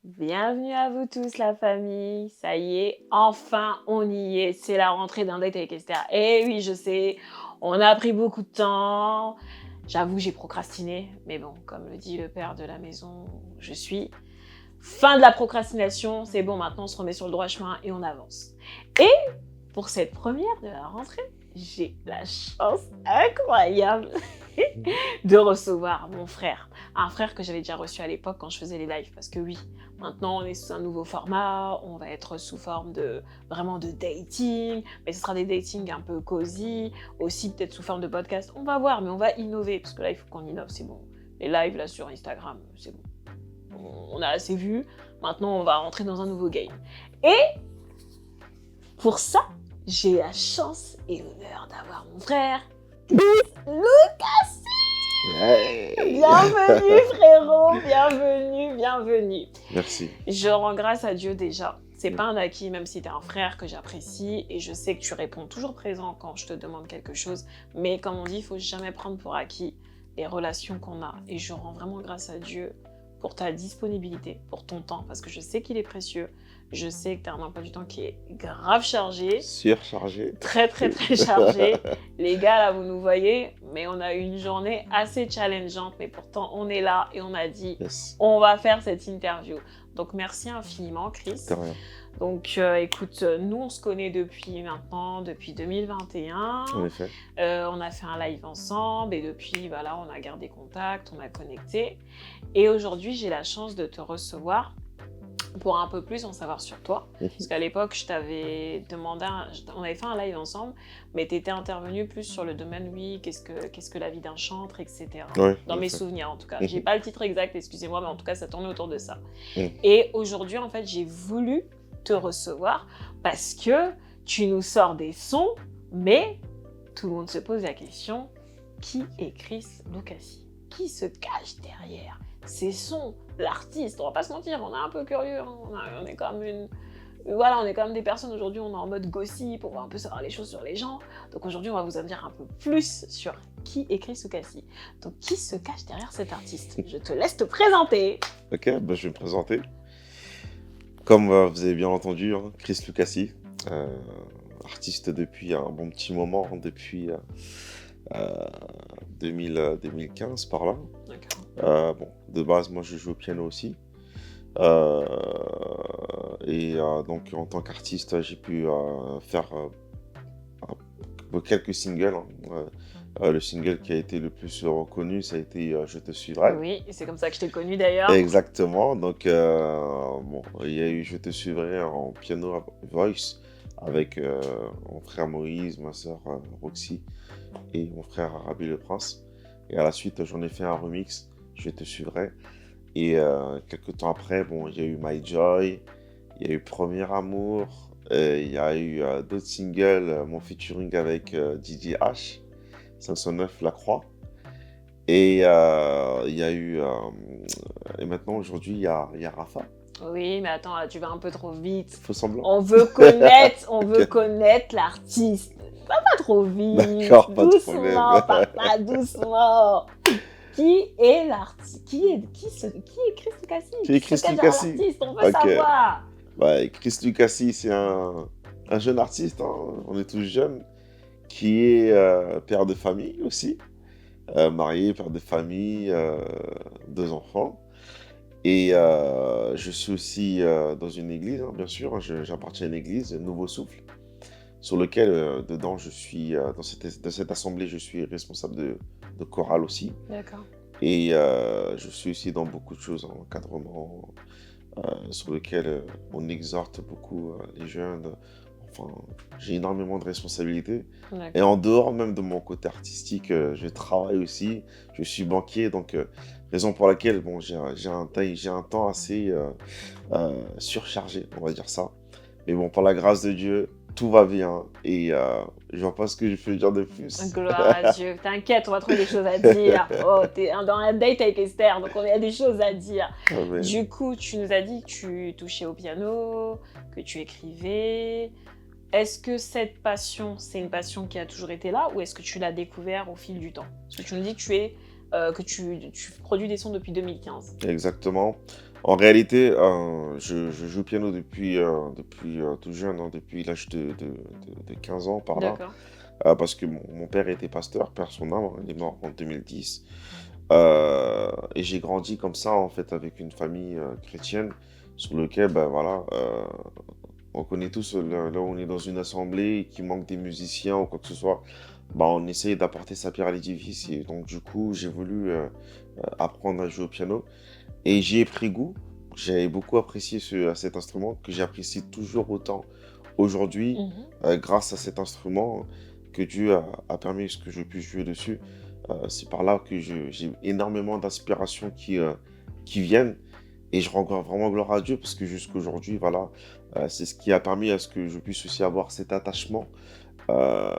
Bienvenue à vous tous la famille, ça y est, enfin on y est, c'est la rentrée d'un date avec Esther. Eh oui je sais, on a pris beaucoup de temps, j'avoue j'ai procrastiné, mais bon comme le dit le père de la maison, je suis. Fin de la procrastination, c'est bon maintenant on se remet sur le droit chemin et on avance. Et pour cette première de la rentrée, j'ai la chance incroyable de recevoir mon frère. Un frère que j'avais déjà reçu à l'époque quand je faisais les lives. Parce que oui, maintenant on est sous un nouveau format, on va être sous forme de vraiment de dating, mais ce sera des datings un peu cosy, aussi peut-être sous forme de podcast. On va voir, mais on va innover, parce que là il faut qu'on innove, c'est bon. Les lives là sur Instagram, c'est bon. On a assez vu, maintenant on va rentrer dans un nouveau game. Et pour ça, j'ai la chance et l'honneur d'avoir mon frère, Lucas. Ouais. Bienvenue frérot, bienvenue. Merci. Je rends grâce à Dieu déjà. C'est pas un acquis, même si t'es un frère que j'apprécie et je sais que tu réponds toujours présent quand je te demande quelque chose. Mais comme on dit, il faut jamais prendre pour acquis les relations qu'on a. Et je rends vraiment grâce à Dieu pour ta disponibilité, pour ton temps, parce que je sais qu'il est précieux. Je sais que tu as un emploi du temps qui est grave chargé. Surchargé. Très chargé. Les gars, là, vous nous voyez, mais on a eu une journée assez challengeante, mais pourtant, on est là et on a dit, Yes. on va faire cette interview. Donc, merci infiniment, Chris. De rien. Donc, écoute, nous, on se connaît depuis 2021. En effet. On a fait un live ensemble et depuis, voilà, on a gardé contact, on a connecté. Et aujourd'hui, j'ai la chance de te recevoir pour un peu plus en savoir sur toi. Parce qu'à l'époque, je t'avais demandé, on avait fait un live ensemble, mais tu étais intervenu plus sur le domaine, oui, qu'est-ce que la vie d'un chantre, etc. Ouais, dans mes souvenirs, en tout cas. J'ai pas le titre exact, excusez-moi, mais en tout cas, ça tournait autour de ça. Mm. Et aujourd'hui, en fait, j'ai voulu te recevoir parce que tu nous sors des sons, mais tout le monde se pose la question, qui est Chris Lucasi? Qui se cache derrière ces sons, l'artiste? On va pas se mentir, on est un peu curieux, hein. On est comme voilà, on est comme des personnes aujourd'hui, on est en mode gossip, on va un peu savoir les choses sur les gens. Donc aujourd'hui, on va vous en dire un peu plus sur qui est Chris Lucasi. Donc qui se cache derrière cet artiste? Je te laisse te présenter. Ok, bah, je vais me présenter. Comme vous avez bien entendu, hein, Chris Lucasi, artiste depuis un bon petit moment, hein, depuis 2015 par là. Bon, de base, moi je joue au piano aussi. Donc en tant qu'artiste, j'ai pu faire quelques singles. Hein. Le single qui a été le plus reconnu, ça a été Je te suivrai. Oui, c'est comme ça que je t'ai connu d'ailleurs. Exactement. Donc, bon, il y a eu Je te suivrai en piano voice avec mon frère Moïse, ma soeur Roxy et mon frère Rabi le Prince. Et à la suite, j'en ai fait un remix, Je te suivrai. Et quelques temps après, bon, il y a eu My Joy, il y a eu Premier Amour, il y a eu d'autres singles, mon featuring avec DJ H, 509 La Croix. Et il y a eu. Et maintenant, aujourd'hui, il y a Rafa. Oui, mais attends, là, tu vas un peu trop vite. Faux semblant. On veut connaître l'artiste. Pas trop vite. D'accord, pas de problème. Doucement, papa, doucement. Qui est l'artiste? Qui est Chris Lucasi? Qui est Chris Lucasi? L'artiste, on veut savoir. Ouais, Chris Lucasi, c'est un jeune artiste, hein. On est tous jeunes, qui est père de famille aussi. Marié, père de famille, 2 enfants. Et je suis aussi dans une église, hein, bien sûr. J'appartiens à une église, Nouveau Souffle, sur lequel, dedans, je suis, dans cette assemblée, je suis responsable de chorale aussi. D'accord. Et je suis aussi dans beaucoup de choses, en encadrement, sur lequel on exhorte beaucoup les jeunes. Enfin, j'ai énormément de responsabilités. Et en dehors même de mon côté artistique, je travaille aussi. Je suis banquier, donc raison pour laquelle bon, j'ai un temps assez surchargé, on va dire ça. Mais bon, par la grâce de Dieu, tout va bien. Et je vois pas ce que je peux dire de plus. Gloire à Dieu. T'inquiète, on va trouver des choses à dire. Oh, t'es dans un date avec Esther, donc on a des choses à dire. Amen. Du coup, tu nous as dit que tu touchais au piano, que tu écrivais. Est-ce que cette passion, c'est une passion qui a toujours été là ou est-ce que tu l'as découvert au fil du temps? Parce que tu nous dis que tu produis des sons depuis 2015. Exactement. En réalité, je joue au piano depuis tout jeune, hein, depuis l'âge de 15 ans par là. D'accord. Parce que mon père était pasteur, père son âme, hein, il est mort en 2010. Et j'ai grandi comme ça, en fait, avec une famille chrétienne, sur lequel, ben voilà, on connaît tous là où on est dans une assemblée et qu'il manque des musiciens ou quoi que ce soit, bah, on essaye d'apporter sa pierre à l'édifice. Et donc, du coup, j'ai voulu apprendre à jouer au piano et j'y ai pris goût. J'ai beaucoup apprécié cet instrument que j'apprécie toujours autant aujourd'hui, Mhm. grâce à cet instrument que Dieu a permis que je puisse jouer dessus. C'est par là que j'ai énormément d'inspirations qui viennent et je rends vraiment gloire à Dieu parce que jusqu'à aujourd'hui, voilà, c'est ce qui a permis à ce que je puisse aussi avoir cet attachement euh,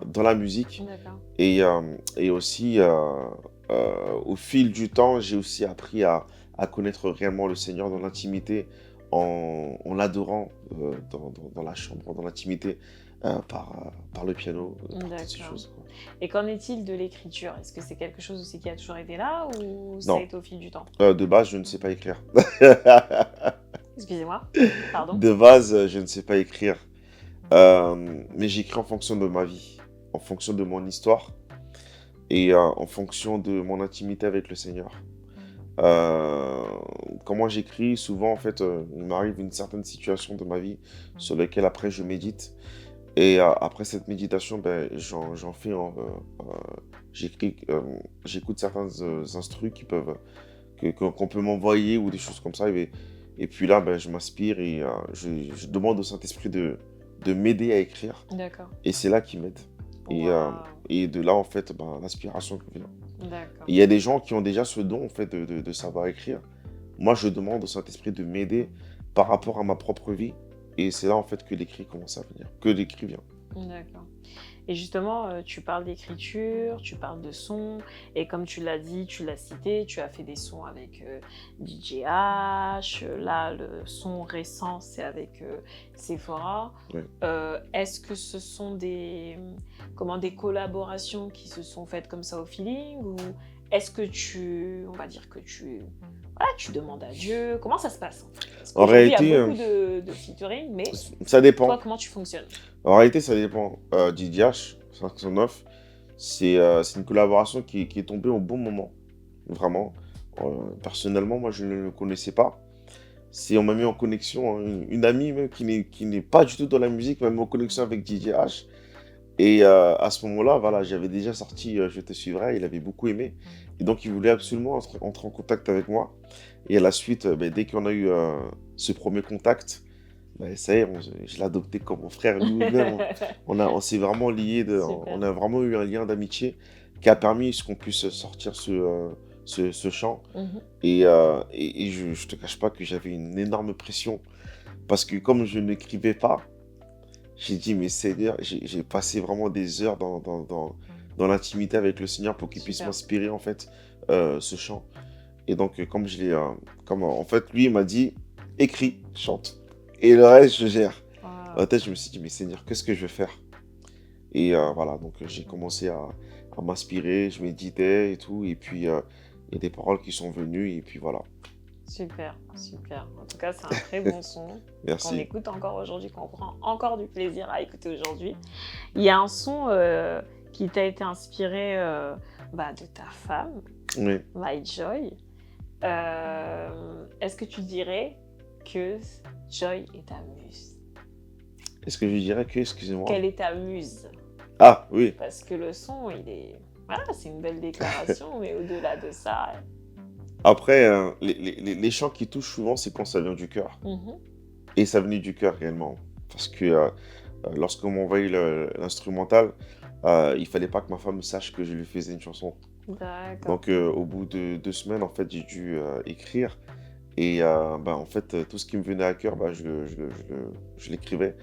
dans la musique D'accord. et aussi au fil du temps, j'ai aussi appris à connaître réellement le Seigneur dans l'intimité en l'adorant dans la chambre, dans l'intimité par le piano, par toutes ces D'accord. choses, quoi. Et qu'en est-il de l'écriture? Est-ce que c'est quelque chose aussi qui a toujours été là ou ça a Non, été au fil du temps? de base, je ne sais pas écrire. Excusez-moi, pardon. De base, je ne sais pas écrire. Mais j'écris en fonction de ma vie, en fonction de mon histoire et en fonction de mon intimité avec le Seigneur. Euh, Comment j'écris, souvent en fait, il m'arrive une certaine situation de ma vie sur laquelle après je médite. Et après cette méditation, ben, j'en fais, j'écris, j'écoute certains instrus qu'on peut m'envoyer ou des choses comme ça. Et puis là, ben, je m'inspire et je demande au Saint-Esprit de m'aider à écrire. D'accord. Et c'est là qu'il m'aide. Et, euh, Waouh. et de là, en fait, ben, l'inspiration vient. D'accord. Et il y a des gens qui ont déjà ce don, en fait, de savoir écrire. Moi, je demande au Saint-Esprit de m'aider par rapport à ma propre vie. Et c'est là, en fait, que l'écrit commence à venir, que l'écrit vient. D'accord. Et justement, tu parles d'écriture, tu parles de son, et comme tu l'as dit, tu l'as cité, tu as fait des sons avec DJH, là, le son récent, c'est avec Sephora. Ouais. Est-ce que ce sont des collaborations qui se sont faites comme ça au feeling, ou est-ce que on va dire que voilà, tu demandes à Dieu, comment ça se passe en fait? Parce En qu'aujourd'hui, il y a réalité, beaucoup de featuring, mais ça toi, dépend. comment tu fonctionnes? En réalité, ça dépend. DJH, 509, c'est une collaboration qui est tombée au bon moment. Vraiment. Personnellement, moi, je ne le connaissais pas. On m'a mis en connexion, hein, une amie même qui n'est pas du tout dans la musique, m'a mis en connexion avec DJH. Et à ce moment-là, voilà, j'avais déjà sorti Je te suivrai, il avait beaucoup aimé. Et donc, il voulait absolument entrer en contact avec moi. Et à la suite, ben, dès qu'on a eu ce premier contact, ben, ça y est, je l'ai adopté comme mon frère. Nous-mêmes, on s'est vraiment liés, on Super. a vraiment eu un lien d'amitié qui a permis qu'on puisse sortir ce chant. Mhm. Et je ne te cache pas que j'avais une énorme pression. Parce que comme je n'écrivais pas, j'ai dit, mais Seigneur, j'ai passé vraiment des heures dans l'intimité avec le Seigneur pour qu'il puisse Super. m'inspirer, en fait, ce chant. Et donc, en fait, lui, il m'a dit, écris, chante. Et le reste, je gère. Dans Waouh. la tête, je me suis dit, mais Seigneur, qu'est-ce que je vais faire? Et voilà, donc j'ai commencé à m'inspirer, je méditais et tout. Et puis, il y a des paroles qui sont venues, et puis voilà. Super, super. En tout cas, c'est un très bon son qu'on Merci. écoute encore aujourd'hui, qu'on prend encore du plaisir à écouter aujourd'hui. Il y a un son qui t'a été inspiré de ta femme, Oui. My Joy. Est-ce que tu dirais que Joy est ta muse? Est-ce que je dirais que, excusez-moi? Quelle est ta muse? Ah, oui. Parce que le son, il est... Voilà, c'est une belle déclaration, mais au-delà de ça... Après, les chants qui touchent souvent, c'est quand ça vient du cœur. Mhm. Et ça venait du cœur réellement. Parce que lorsqu'on m'a envoyé l'instrumental, il fallait pas que ma femme sache que je lui faisais une chanson. D'accord. Donc au bout de 2 semaines, en fait, j'ai dû écrire. Et en fait, tout ce qui me venait à cœur, je l'écrivais.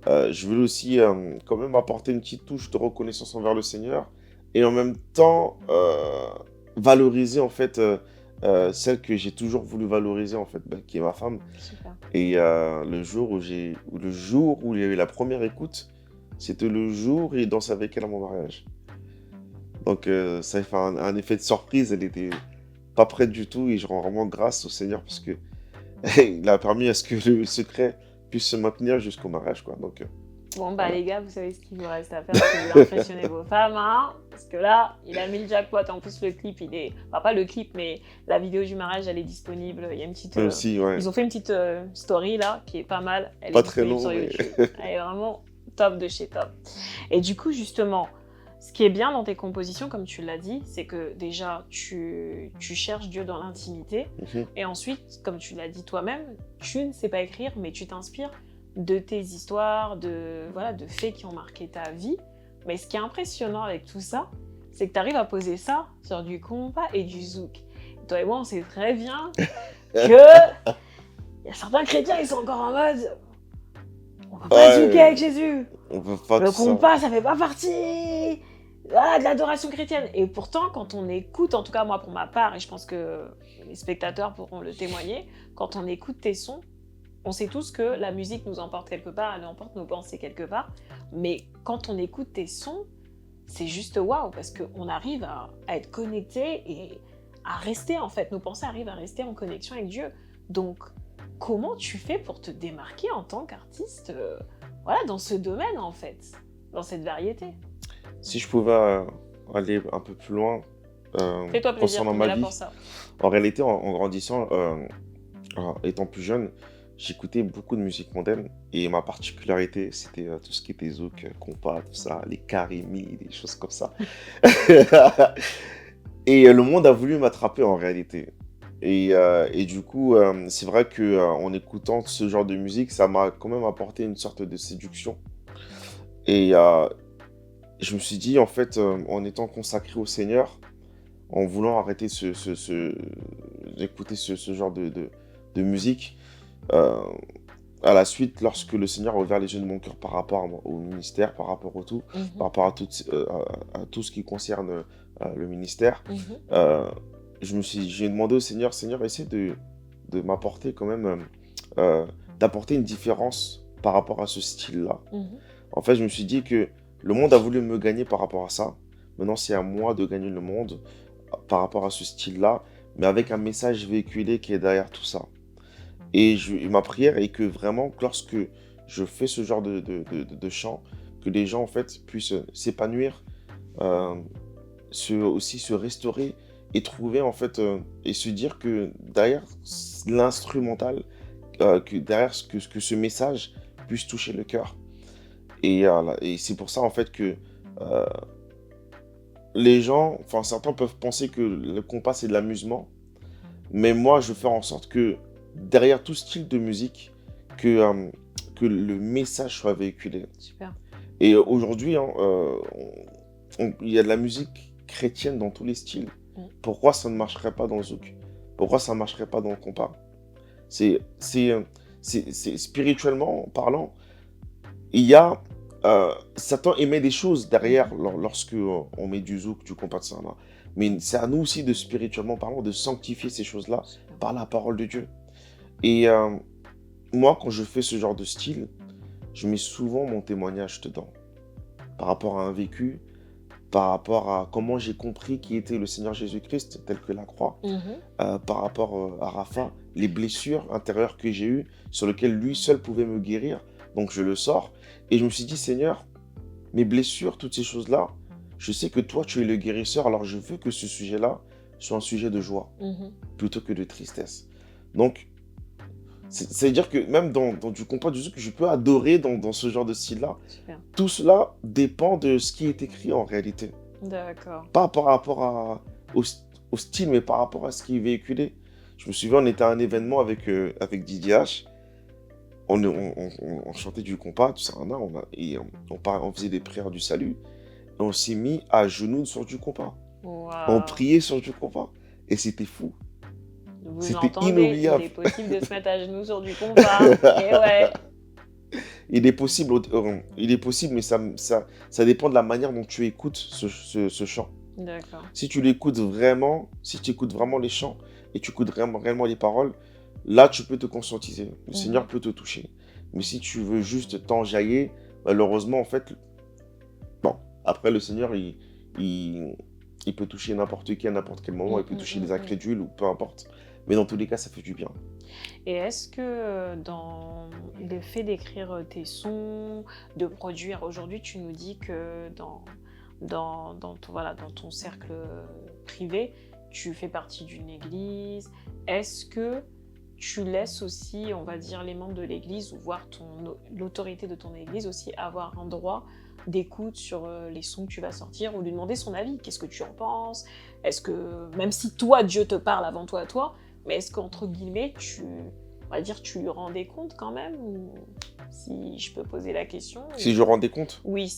Je voulais aussi quand même apporter une petite touche de reconnaissance envers le Seigneur. Et en même temps, valoriser en fait celle que j'ai toujours voulu valoriser, en fait, qui est ma femme. Super. Et le jour où il y a eu la première écoute, c'était le jour où il dansait avec elle à mon mariage. Donc ça a fait un effet de surprise, elle était pas prête du tout et je rends vraiment grâce au Seigneur parce que Et il a permis à ce que le secret puisse se maintenir jusqu'au mariage, quoi. Donc, Bon, bah voilà. les gars, vous savez ce qu'il vous reste à faire si vous voulez impressionner vos femmes, hein. Parce que là, il a mis le jackpot. En plus, le clip, il est... Enfin, pas le clip, mais la vidéo du mariage, elle est disponible. Il y a une petite... Aussi, ouais. Ils ont fait une petite story, là, qui est pas mal. Elle est Pas très disponible long, sur mais... YouTube. Elle est vraiment top de chez top. Et du coup, justement, ce qui est bien dans tes compositions, comme tu l'as dit, c'est que déjà, tu cherches Dieu dans l'intimité. Mhm. Et ensuite, comme tu l'as dit toi-même, tu ne sais pas écrire, mais tu t'inspires de tes histoires, voilà, de faits qui ont marqué ta vie. Mais ce qui est impressionnant avec tout ça, c'est que tu arrives à poser ça sur du compas et du zouk. Toi et moi, on sait très bien que il y a certains chrétiens, ils sont encore en mode on peut pas Ouais, zouker avec Jésus. on peut pas Le tout ça. compas, ça fait pas partie de l'adoration chrétienne. Et pourtant, quand on écoute, en tout cas moi pour ma part, et je pense que les spectateurs pourront le témoigner, quand on écoute tes sons, on sait tous que la musique nous emporte quelque part, elle emporte nos pensées quelque part. Mais quand on écoute tes sons, c'est juste waouh, parce qu'on arrive à être connecté et à rester, en fait. Nos pensées arrivent à rester en connexion avec Dieu. Donc, comment tu fais pour te démarquer en tant qu'artiste voilà, dans ce domaine, en fait, dans cette variété? Si je pouvais aller un peu plus loin Fais-toi plaisir, concernant on est ma là pour vie, ça. en réalité, en grandissant, étant plus jeune, j'écoutais beaucoup de musique mondaine et ma particularité, c'était tout ce qui était zouk, compas, tout ça, les karémis, des choses comme ça. Et le monde a voulu m'attraper en réalité. Et du coup, c'est vrai que en écoutant ce genre de musique, ça m'a quand même apporté une sorte de séduction. Et je me suis dit, en fait, en étant consacré au Seigneur, en voulant arrêter d'écouter ce genre de musique, euh, à la suite, lorsque le Seigneur a ouvert les yeux de mon cœur par rapport au ministère, par rapport au tout, par rapport à tout ce qui concerne le ministère, euh, j'ai demandé au Seigneur, Seigneur, essaie de m'apporter quand même, d'apporter une différence par rapport à ce style-là. En fait, je me suis dit que le monde a voulu me gagner par rapport à ça. Maintenant, c'est à moi de gagner le monde par rapport à ce style-là, mais avec un message véhiculé qui est derrière tout ça. Et ma prière est que vraiment, lorsque je fais ce genre de chant, que les gens en fait puissent s'épanouir, euh, aussi se restaurer et trouver en fait et se dire que derrière l'instrumental, que derrière que ce message puisse toucher le cœur. Et c'est pour ça en fait que euh, les gens, enfin certains peuvent penser que le compas c'est de l'amusement, mais moi je veux faire en sorte que derrière tout style de musique, que le message soit véhiculé. Super. Et aujourd'hui, hein, il y a de la musique chrétienne dans tous les styles. Pourquoi ça ne marcherait pas dans le zouk? Pourquoi ça ne marcherait pas dans le compas? C'est spirituellement parlant, il y a Satan émet des choses derrière lorsque on met du zouk, du compas de ça là. Mais c'est à nous aussi de spirituellement parlant de sanctifier ces choses-là par la parole de Dieu. Et moi, quand je fais ce genre de style, je mets souvent mon témoignage dedans, par rapport à un vécu, par rapport à comment j'ai compris qui était le Seigneur Jésus-Christ, tel que la croix, par rapport à Rapha, les blessures intérieures que j'ai eues, sur lesquelles lui seul pouvait me guérir. Donc je le sors, et je me suis dit, Seigneur, mes blessures, toutes ces choses-là, je sais que toi, tu es le guérisseur, alors je veux que ce sujet-là soit un sujet de joie, plutôt que de tristesse. Donc, c'est-à-dire que même dans du compas du zouk, je peux adorer dans ce genre de style-là. Super. Tout cela dépend de ce qui est écrit en réalité. D'accord. Pas par rapport au style, mais par rapport à ce qui est véhiculé. Je me souviens, on était à un événement avec Didier H. On chantait du compas, tout ça, on faisait des prières du salut. Et on s'est mis à genoux sur du compas. Wow. On priait sur du compas. Et c'était fou. Vous C'était entendez, inoubliable. il est possible de se mettre à genoux sur du compas. Et ouais. Il est possible, mais ça dépend de la manière dont tu écoutes ce chant. D'accord. Si tu l'écoutes vraiment, si tu écoutes vraiment les chants et tu écoutes réellement les paroles, là, tu peux te conscientiser. Le Seigneur peut te toucher. Mais si tu veux juste t'enjailler, malheureusement, en fait, bon, après, le Seigneur, il peut toucher n'importe qui à n'importe quel moment, il peut toucher les incrédules ou peu importe. Mais dans tous les cas, ça fait du bien. Et est-ce que dans le fait d'écrire tes sons, de produire, aujourd'hui tu nous dis que dans ton cercle privé, tu fais partie d'une église. Est-ce que tu laisses aussi, on va dire, les membres de l'église ou voir l'autorité de ton église aussi avoir un droit d'écoute sur les sons que tu vas sortir ou lui demander son avis? Qu'est-ce que tu en penses? Est-ce que, même si toi, Dieu te parle avant toi à toi, mais est-ce qu'entre guillemets, on va dire, tu lui rendais compte quand même ou si je peux poser la question? Si je rendais compte, Oui,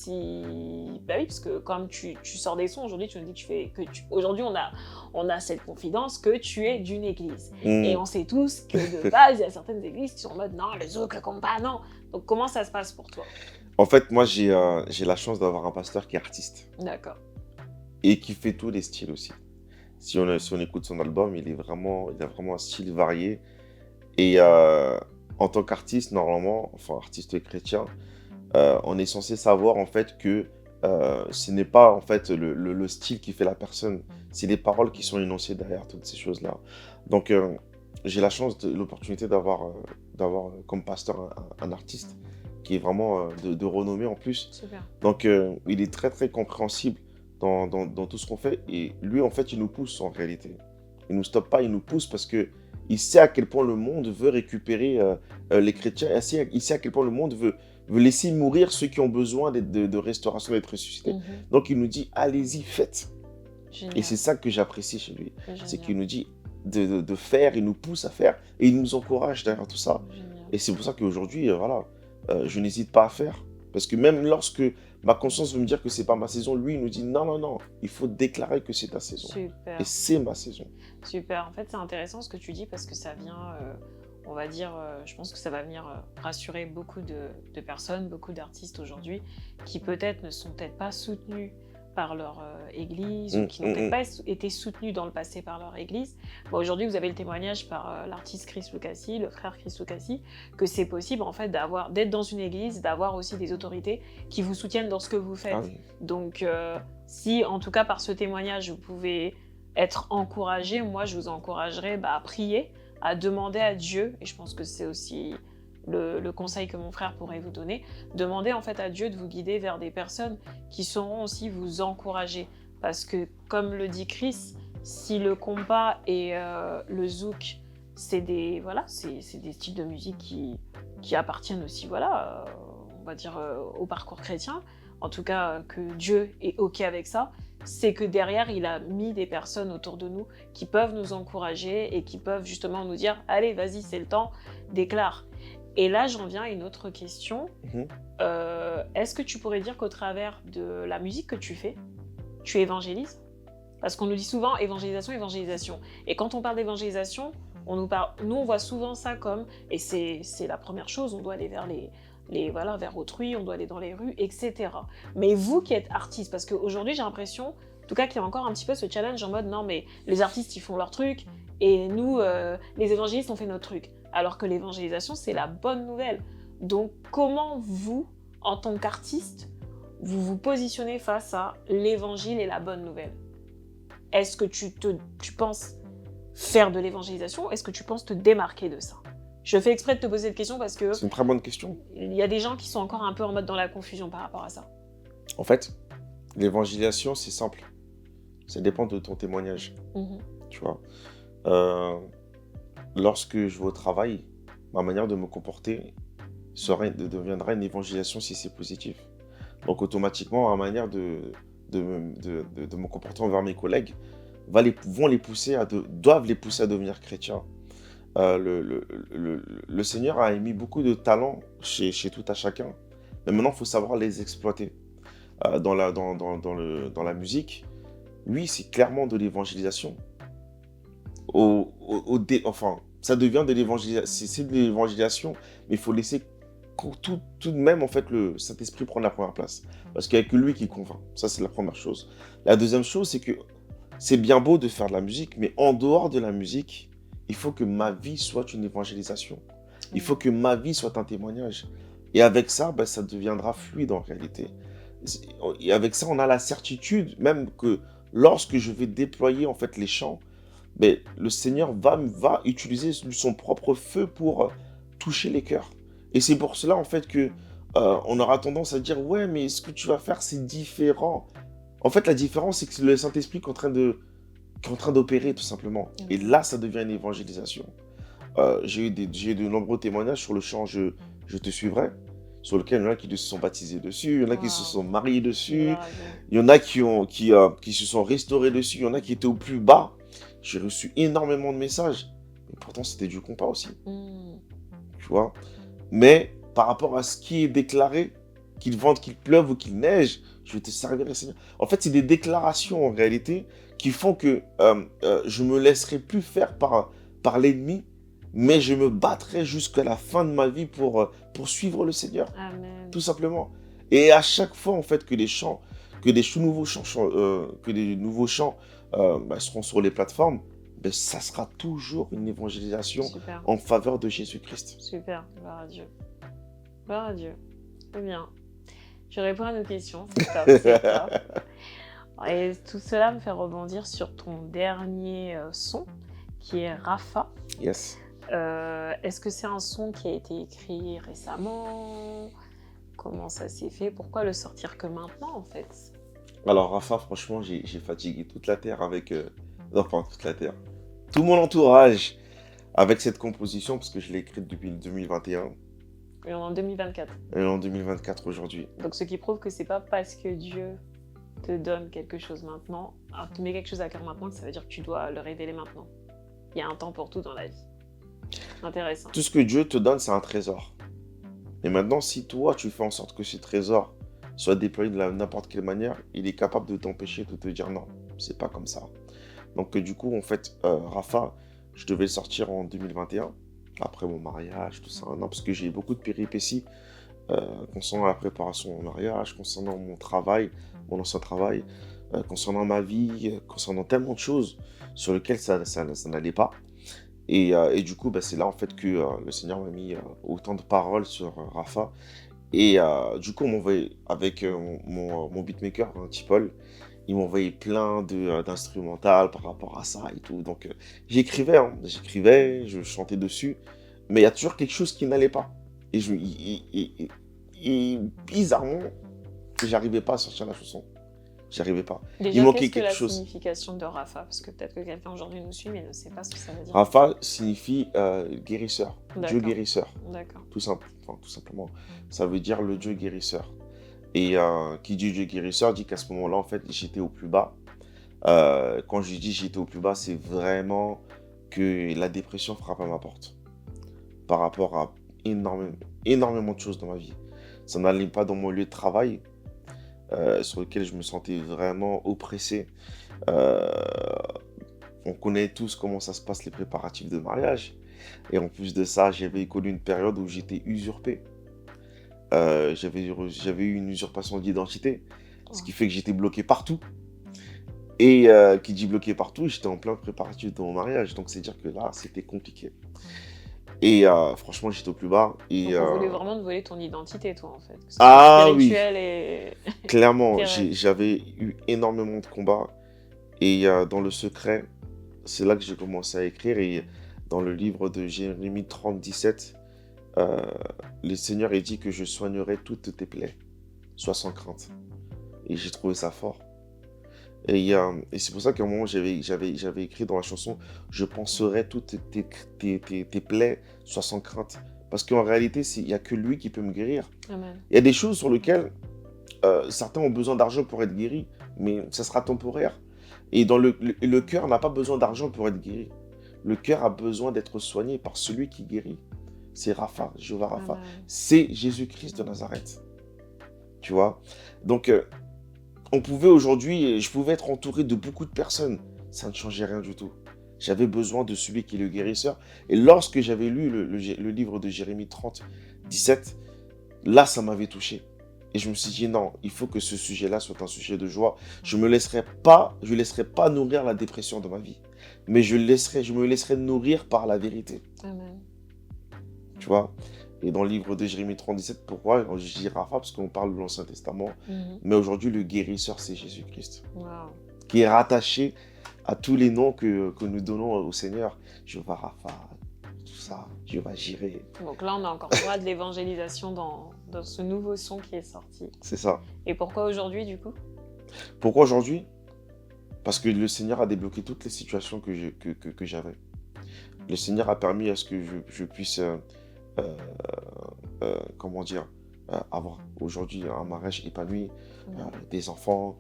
bah oui, parce que comme tu sors des sons, aujourd'hui tu nous dis que aujourd'hui on a cette confidence que tu es d'une église. Et on sait tous que de base, il y a certaines églises qui sont en mode non, les autres ne comptent pas, non. Donc comment ça se passe pour toi? en fait, moi, j'ai la chance d'avoir un pasteur qui est artiste D'accord. et qui fait tous les styles aussi. Si on écoute son album, il a vraiment un style varié. Et en tant qu'artiste, normalement, enfin artiste chrétien, on est censé savoir en fait que ce n'est pas en fait le style qui fait la personne, c'est les paroles qui sont énoncées derrière toutes ces choses-là. Donc j'ai la chance, l'opportunité d'avoir comme pasteur un artiste qui est vraiment de renommée en plus. Super. Donc il est très très compréhensible dans tout ce qu'on fait. Et lui, en fait, il nous pousse en réalité. Il nous stoppe pas, il nous pousse parce que il sait à quel point le monde veut récupérer les chrétiens. Il sait à quel point le monde veut laisser mourir ceux qui ont besoin de restauration, d'être ressuscités. Donc il nous dit, allez-y, faites. Génial. Et c'est ça que j'apprécie chez lui. Génial. C'est qu'il nous dit de faire, il nous pousse à faire et il nous encourage derrière tout ça. Génial. Et c'est pour ça qu'aujourd'hui, voilà, je n'hésite pas à faire. Parce que même lorsque ma conscience veut me dire que c'est pas ma saison, lui, il nous dit non, non, non, il faut déclarer que c'est ta saison. Super. Et c'est ma saison. Super. En fait, c'est intéressant ce que tu dis parce que ça vient, on va dire, je pense que ça va venir rassurer beaucoup de personnes, beaucoup d'artistes aujourd'hui qui peut-être ne sont peut-être pas soutenus par leur église ou qui n'ont peut-être pas été soutenus dans le passé par leur église. Bon, aujourd'hui, vous avez le témoignage par l'artiste Chris Lucasi, le frère Chris Lucasi, que c'est possible en fait d'être dans une église, d'avoir aussi des autorités qui vous soutiennent dans ce que vous faites. Ah oui. Donc, si en tout cas par ce témoignage vous pouvez être encouragé, moi je vous encouragerais à prier, à demander à Dieu, et je pense que c'est aussi le conseil que mon frère pourrait vous donner, demandez en fait à Dieu de vous guider vers des personnes qui sauront aussi vous encourager. Parce que, comme le dit Chris, si le compas et le zouk, c'est des styles de musique qui appartiennent aussi, on va dire, au parcours chrétien, en tout cas que Dieu est OK avec ça, c'est que derrière, il a mis des personnes autour de nous qui peuvent nous encourager et qui peuvent justement nous dire « Allez, vas-y, c'est le temps, déclare ». Et là, j'en viens à une autre question. Est-ce que tu pourrais dire qu'au travers de la musique que tu fais, tu évangélises? Parce qu'on nous dit souvent évangélisation, évangélisation. Et quand on parle d'évangélisation, nous on voit souvent ça comme, et c'est la première chose, on doit aller vers vers autrui, on doit aller dans les rues, etc. Mais vous qui êtes artiste, parce qu'aujourd'hui j'ai l'impression, en tout cas qu'il y a encore un petit peu ce challenge en mode non mais les artistes ils font leur truc et nous les évangélistes on fait notre truc. Alors que l'évangélisation, c'est la bonne nouvelle. Donc, comment vous, en tant qu'artiste, vous vous positionnez face à l'évangile et la bonne nouvelle? Est-ce que tu penses faire de l'évangélisation? Est-ce que tu penses te démarquer de ça? Je fais exprès de te poser cette question parce que... C'est une très bonne question. Il y a des gens qui sont encore un peu en mode dans la confusion par rapport à ça. En fait, l'évangélisation, c'est simple. Ça dépend de ton témoignage. Tu vois. Lorsque je vais au travail, ma manière de me comporter deviendra une évangélisation si c'est positif. Donc automatiquement, ma manière de me comporter envers mes collègues doivent les pousser à devenir chrétiens. Le Seigneur a émis beaucoup de talents chez tout à chacun, mais maintenant il faut savoir les exploiter. Dans la musique, oui, c'est clairement de l'évangélisation. Enfin, ça devient de l'évangélisation, c'est de l'évangélisation, mais il faut laisser tout de même en fait le Saint-Esprit prendre la première place, parce qu'il n'y a que lui qui convainc. Ça, c'est la première chose. La deuxième chose, c'est que c'est bien beau de faire de la musique, mais en dehors de la musique, il faut que ma vie soit une évangélisation. Il faut que ma vie soit un témoignage. Et avec ça, ça deviendra fluide en réalité. Et avec ça, on a la certitude même que lorsque je vais déployer en fait les chants, mais le Seigneur va utiliser son propre feu pour toucher les cœurs. Et c'est pour cela, en fait, que on aura tendance à dire, ouais, mais ce que tu vas faire, c'est différent. En fait, la différence, c'est que c'est le Saint-Esprit qui est en train d'opérer, tout simplement. Et là, ça devient une évangélisation. J'ai eu de nombreux témoignages sur le chant Je te suivrai, sur lequel il y en a qui se sont baptisés dessus, il y en a qui se sont mariés dessus, Gloire à Dieu. il y en a qui se sont restaurés dessus, il y en a qui étaient au plus bas. J'ai reçu énormément de messages, mais pourtant c'était du compas aussi, tu vois. Mais par rapport à ce qui est déclaré, qu'il vente, qu'il pleuve ou qu'il neige, je vais te servir, le Seigneur. En fait, c'est des déclarations en réalité qui font que je me laisserai plus faire par l'ennemi, mais je me battrai jusqu'à la fin de ma vie pour suivre le Seigneur, Amen. tout simplement. Et à chaque fois, en fait, que des nouveaux chants seront sur les plateformes, ben, ça sera toujours une évangélisation Super. en faveur de Jésus-Christ. Super. Gloire à Dieu. Gloire à Dieu. Très bien. Je réponds à nos questions. C'est top. C'est top. Et tout cela me fait rebondir sur ton dernier son, qui est Rapha. Yes. Est-ce que c'est un son qui a été écrit récemment? Comment ça s'est fait? Pourquoi le sortir que maintenant, en fait? Alors, Rafa, franchement, j'ai fatigué toute la terre avec... Non, pas toute la terre. Tout mon entourage avec cette composition, parce que je l'ai écrite depuis 2021. Et on est en 2024. Et en 2024 aujourd'hui. Donc, ce qui prouve que c'est pas parce que Dieu te donne quelque chose maintenant, te met quelque chose à cœur maintenant, que ça veut dire que tu dois le révéler maintenant. Il y a un temps pour tout dans la vie. Intéressant. Tout ce que Dieu te donne, c'est un trésor. Et maintenant, si toi, tu fais en sorte que ce trésor soit déployé de n'importe quelle manière, il est capable de t'empêcher de te dire non, c'est pas comme ça. Donc, du coup, en fait, Rafa, je devais le sortir en 2021, après mon mariage, tout ça. Non, parce que j'ai eu beaucoup de péripéties concernant la préparation au mariage, concernant mon travail, mon ancien travail, concernant ma vie, concernant tellement de choses sur lesquelles ça n'allait pas. Et du coup, c'est là en fait que le Seigneur m'a mis autant de paroles sur Rafa. Et du coup, on m'a envoyé avec mon beatmaker, Tipol, il m'a envoyé plein d'instrumentales par rapport à ça et tout. Donc j'écrivais, je chantais dessus, mais il y a toujours quelque chose qui n'allait pas. Et bizarrement, j'arrivais pas à sortir la chanson. J'arrivais pas. Déjà, Il manquait qu'est-ce que quelque la chose. signification de Rapha? Parce que peut-être que quelqu'un aujourd'hui nous suit, mais ne sait pas ce que ça veut dire. Rafa signifie guérisseur, Dieu D'accord. guérisseur, D'accord. tout simplement. Ça veut dire le Dieu guérisseur. Et qui dit Dieu guérisseur dit qu'à ce moment-là, en fait, j'étais au plus bas. Quand je dis j'étais au plus bas, c'est vraiment que la dépression frappe à ma porte. Par rapport à énormément de choses dans ma vie. Ça n'allait pas dans mon lieu de travail, sur lequel je me sentais vraiment oppressé. On connaît tous comment ça se passe, les préparatifs de mariage. Et en plus de ça, j'avais connu une période où j'étais usurpé. J'avais eu une usurpation d'identité, ce qui fait que j'étais bloqué partout. Et qui dit bloqué partout, j'étais en plein préparatif de mon mariage. Donc c'est dire que là, c'était compliqué. Et franchement, j'étais au plus bas. Et, donc on voulait vraiment te voler ton identité, toi, en fait. Que ce Ah soit oui, spirituel et... clairement, Terrestre. j'avais eu énormément de combats. Et dans le secret, c'est là que j'ai commencé à écrire. Et dans le livre de Jérémie 30, 17, le Seigneur a dit que je soignerai toutes tes plaies. Sois sans crainte. Et j'ai trouvé ça fort. Et c'est pour ça qu'à un moment, j'avais écrit dans la chanson « Je penserai toutes tes plaies, sois sans crainte ». Parce qu'en réalité, il n'y a que lui qui peut me guérir. Amen. Il y a des choses sur lesquelles certains ont besoin d'argent pour être guéris, mais ça sera temporaire. Et dans le cœur n'a pas besoin d'argent pour être guéri. Le cœur a besoin d'être soigné par celui qui guérit. C'est Rapha, Jéhovah Rapha. Amen. C'est Jésus-Christ de Nazareth. Tu vois? Donc, on pouvait aujourd'hui, je pouvais être entouré de beaucoup de personnes. Ça ne changeait rien du tout. J'avais besoin de celui qui est le guérisseur. Et lorsque j'avais lu le livre de Jérémie 30, 17, là, ça m'avait touché. Et je me suis dit, non, il faut que ce sujet-là soit un sujet de joie. Je ne laisserai pas nourrir la dépression de ma vie. Mais je me laisserai nourrir par la vérité. Amen. Tu vois? Et dans le livre de Jérémie 37, pourquoi je dis Rapha? Parce qu'on parle de l'Ancien Testament. Mais aujourd'hui, le guérisseur, c'est Jésus-Christ. Wow. Qui est rattaché à tous les noms que nous donnons au Seigneur. Jéhovah Rapha, tout ça, Jéhovah Jireh. Donc là, on a encore droit de l'évangélisation dans ce nouveau son qui est sorti. C'est ça. Et pourquoi aujourd'hui, du coup? Pourquoi aujourd'hui? Parce que le Seigneur a débloqué toutes les situations que j'avais. Le Seigneur a permis à ce que je puisse, comment dire, avoir aujourd'hui un mariage épanoui, des enfants,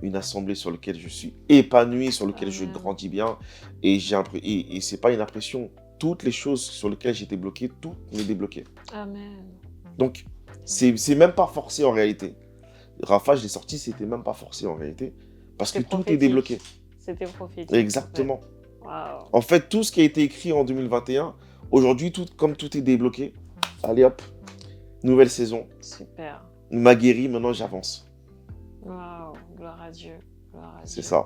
une assemblée sur laquelle je suis épanoui, sur laquelle je Amen. grandis bien. Et c'est pas une impression. Toutes les choses sur lesquelles j'étais bloqué, tout m'est débloqué. Amen. Donc, c'est même pas forcé en réalité. Rafa, je l'ai sorti, c'était même pas forcé en réalité. Parce que C'était tout est prophétique. débloqué. C'était prophétique. Exactement. Ouais. Waouh. En fait, tout ce qui a été écrit en 2021, aujourd'hui, comme tout est débloqué, allez hop, nouvelle saison. Super. M'a guéri, maintenant j'avance. Waouh. Gloire à Dieu. Gloire à C'est Dieu. ça.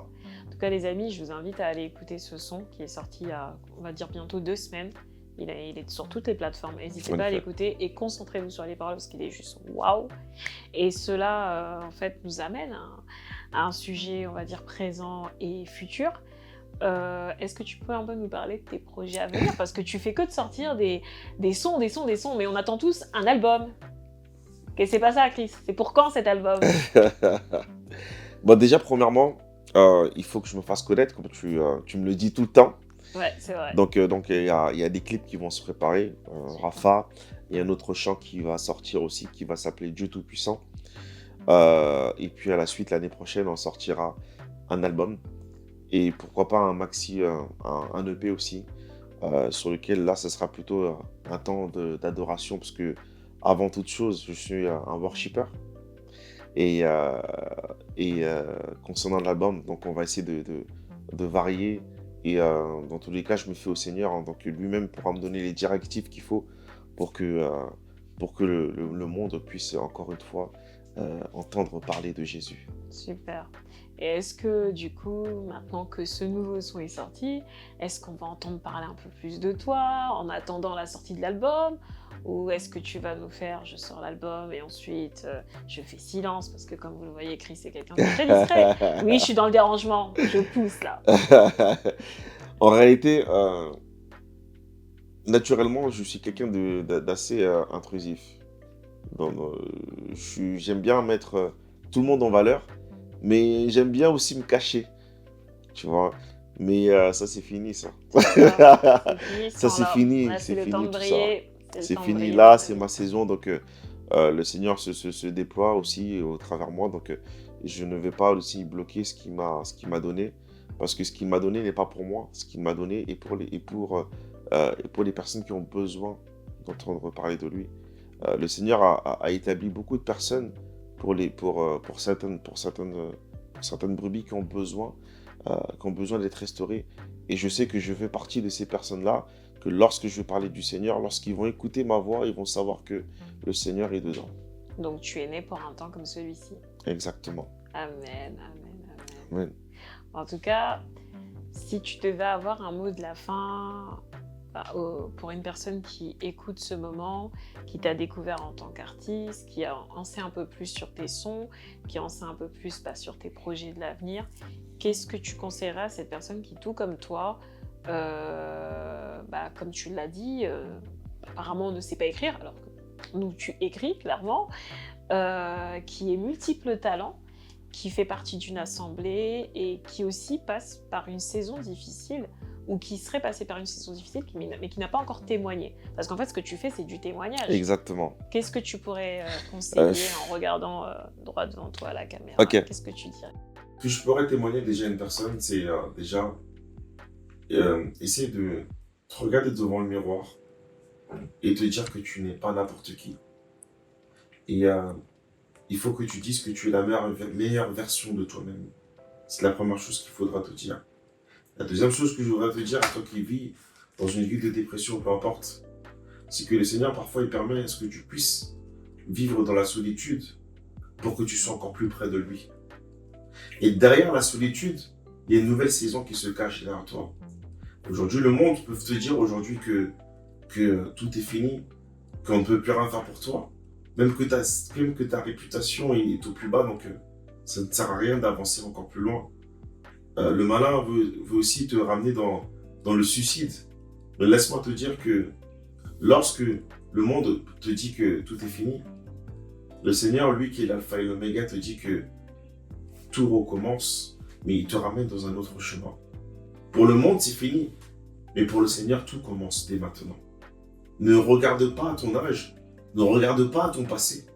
En tout cas, les amis, je vous invite à aller écouter ce son qui est sorti il y a, on va dire, bientôt 2 semaines. Il est sur toutes les plateformes. N'hésitez pas à l'écouter et concentrez-vous sur les paroles parce qu'il est juste waouh. Et cela, en fait, nous amène à un sujet, on va dire, présent et futur. Est-ce que tu peux un peu nous parler de tes projets à venir? Parce que tu fais que de sortir des sons, mais on attend tous un album. Et c'est pas ça, Chris. C'est pour quand cet album? Bon, déjà, premièrement, il faut que je me fasse connaître, comme tu me le dis tout le temps. Ouais, c'est vrai. Donc il y a des clips qui vont se préparer. Rafa, il y a un autre chant qui va sortir aussi, qui va s'appeler Dieu Tout-Puissant. Et puis à la suite, l'année prochaine, on sortira un album. Et pourquoi pas un maxi, un EP aussi, sur lequel là, ce sera plutôt un temps d'adoration, parce que avant toute chose, je suis un worshipper. Et concernant l'album, donc on va essayer de varier. Et dans tous les cas, je me fais au Seigneur, hein, donc lui-même pourra me donner les directives qu'il faut pour que le monde puisse encore une fois entendre parler de Jésus. Super. Et est-ce que du coup, maintenant que ce nouveau son est sorti, est-ce qu'on va entendre parler un peu plus de toi en attendant la sortie de l'album? Ou est-ce que tu vas nous faire, je sors l'album et ensuite je fais silence? Parce que comme vous le voyez, Chris est quelqu'un de très discret. Oui, je suis dans le dérangement, je pousse là. En réalité, naturellement, je suis quelqu'un d'assez intrusif. J'aime bien mettre tout le monde en valeur, mais j'aime bien aussi me cacher, tu vois. Mais ça, c'est fini, ça. Ça, c'est fini, Là, c'est le temps fini de tout ça. briller. C'est fini, là, c'est ma saison, donc le Seigneur se déploie aussi au travers moi, donc je ne vais pas aussi bloquer ce qu'il m'a donné, parce que ce qu'il m'a donné n'est pas pour moi, ce qu'il m'a donné est pour les personnes qui ont besoin d'entendre parler de lui. Le Seigneur a établi beaucoup de personnes pour certaines brebis qui ont besoin d'être restaurées, et je sais que je fais partie de ces personnes-là, que lorsque je vais parler du Seigneur, lorsqu'ils vont écouter ma voix, ils vont savoir que le Seigneur est dedans. Donc tu es né pour un temps comme celui-ci. Exactement. Amen, amen, amen. Amen. En tout cas, si tu devais avoir un mot de la fin pour une personne qui écoute ce moment, qui t'a découvert en tant qu'artiste, qui en sait un peu plus sur tes sons, qui en sait un peu plus sur tes projets de l'avenir, qu'est-ce que tu conseillerais à cette personne qui, tout comme toi, comme tu l'as dit, apparemment ne sait pas écrire, alors que nous tu écris clairement, qui est multiple talent, qui fait partie d'une assemblée et qui aussi passe par une saison difficile, ou qui serait passé par une saison difficile mais qui n'a pas encore témoigné. Parce qu'en fait ce que tu fais c'est du témoignage. Exactement. Qu'est-ce que tu pourrais conseiller en regardant droit devant toi à la caméra? Okay. Qu'est-ce que tu dirais? Ce que je pourrais témoigner déjà à une personne, c'est déjà essayer de te regarder devant le miroir et te dire que tu n'es pas n'importe qui. Et il faut que tu dises que tu es la meilleure version de toi-même. C'est la première chose qu'il faudra te dire. La deuxième chose que je voudrais te dire à toi qui vis dans une vie de dépression, peu importe, c'est que le Seigneur, parfois, il permet à ce que tu puisses vivre dans la solitude pour que tu sois encore plus près de lui. Et derrière la solitude, il y a une nouvelle saison qui se cache derrière toi. Aujourd'hui, le monde peut te dire aujourd'hui que tout est fini, qu'on ne peut plus rien faire pour toi. Même que ta réputation est au plus bas, donc ça ne sert à rien d'avancer encore plus loin. Le malin veut aussi te ramener dans le suicide. Mais laisse-moi te dire que lorsque le monde te dit que tout est fini, le Seigneur, lui qui est l'alpha et l'oméga, te dit que tout recommence, mais il te ramène dans un autre chemin. Pour le monde, c'est fini, mais pour le Seigneur, tout commence dès maintenant. Ne regarde pas à ton âge, ne regarde pas à ton passé.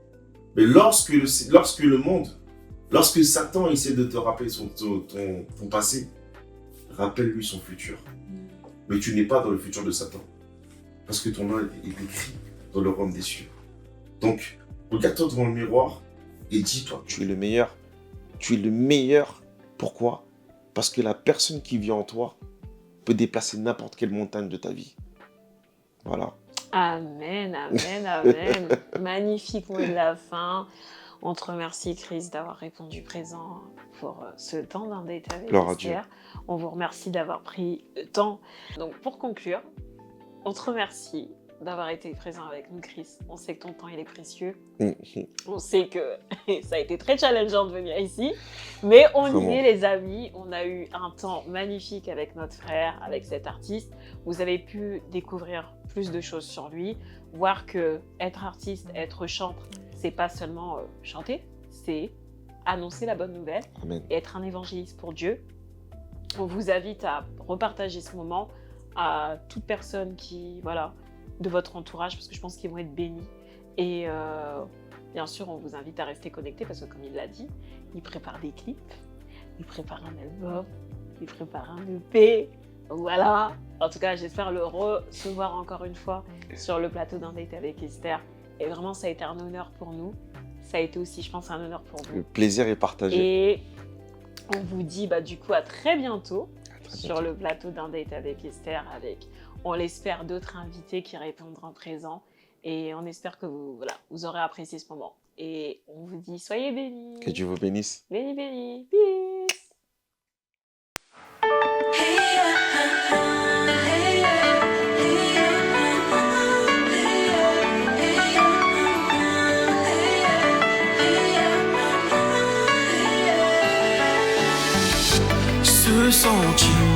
Mais lorsque le monde, lorsque Satan essaie de te rappeler ton passé, rappelle-lui son futur. Mais tu n'es pas dans le futur de Satan. Parce que ton nom est écrit dans le royaume des cieux. Donc, regarde-toi devant le miroir et dis-toi, tu es le meilleur. Tu es le meilleur. Pourquoi? Parce que la personne qui vit en toi peut déplacer n'importe quelle montagne de ta vie. Voilà. Amen, amen, amen. Magnifique mot de la fin. On te remercie, Chris, d'avoir répondu présent pour ce temps d'un date avec Esther. On vous remercie d'avoir pris le temps. Donc, pour conclure, on te remercie d'avoir été présent avec nous, Chris. On sait que ton temps, il est précieux. On sait que ça a été très challengeant de venir ici. Mais on y est, les amis. On a eu un temps magnifique avec notre frère, avec cet artiste. Vous avez pu découvrir plus de choses sur lui. Voir que être artiste, être chanteur, c'est pas seulement chanter, c'est annoncer la bonne nouvelle. Amen. Et être un évangéliste pour Dieu. On vous invite à repartager ce moment à toute personne qui, voilà, de votre entourage, parce que je pense qu'ils vont être bénis. Et bien sûr, on vous invite à rester connectés parce que, comme il l'a dit, il prépare des clips, il prépare un album, il prépare un EP. Donc voilà. En tout cas, j'espère le recevoir encore une fois sur le plateau d'un date avec Esther. Et vraiment, ça a été un honneur pour nous. Ça a été aussi, je pense, un honneur pour vous. Le plaisir est partagé. Et on vous dit du coup à très bientôt sur le plateau d'un date avec Esther, avec, on l'espère, d'autres invités qui répondront présents. Et on espère que vous aurez apprécié ce moment. Et on vous dit, soyez bénis. Que Dieu vous bénisse. Bénis, bénis. Peace. Ce sentiment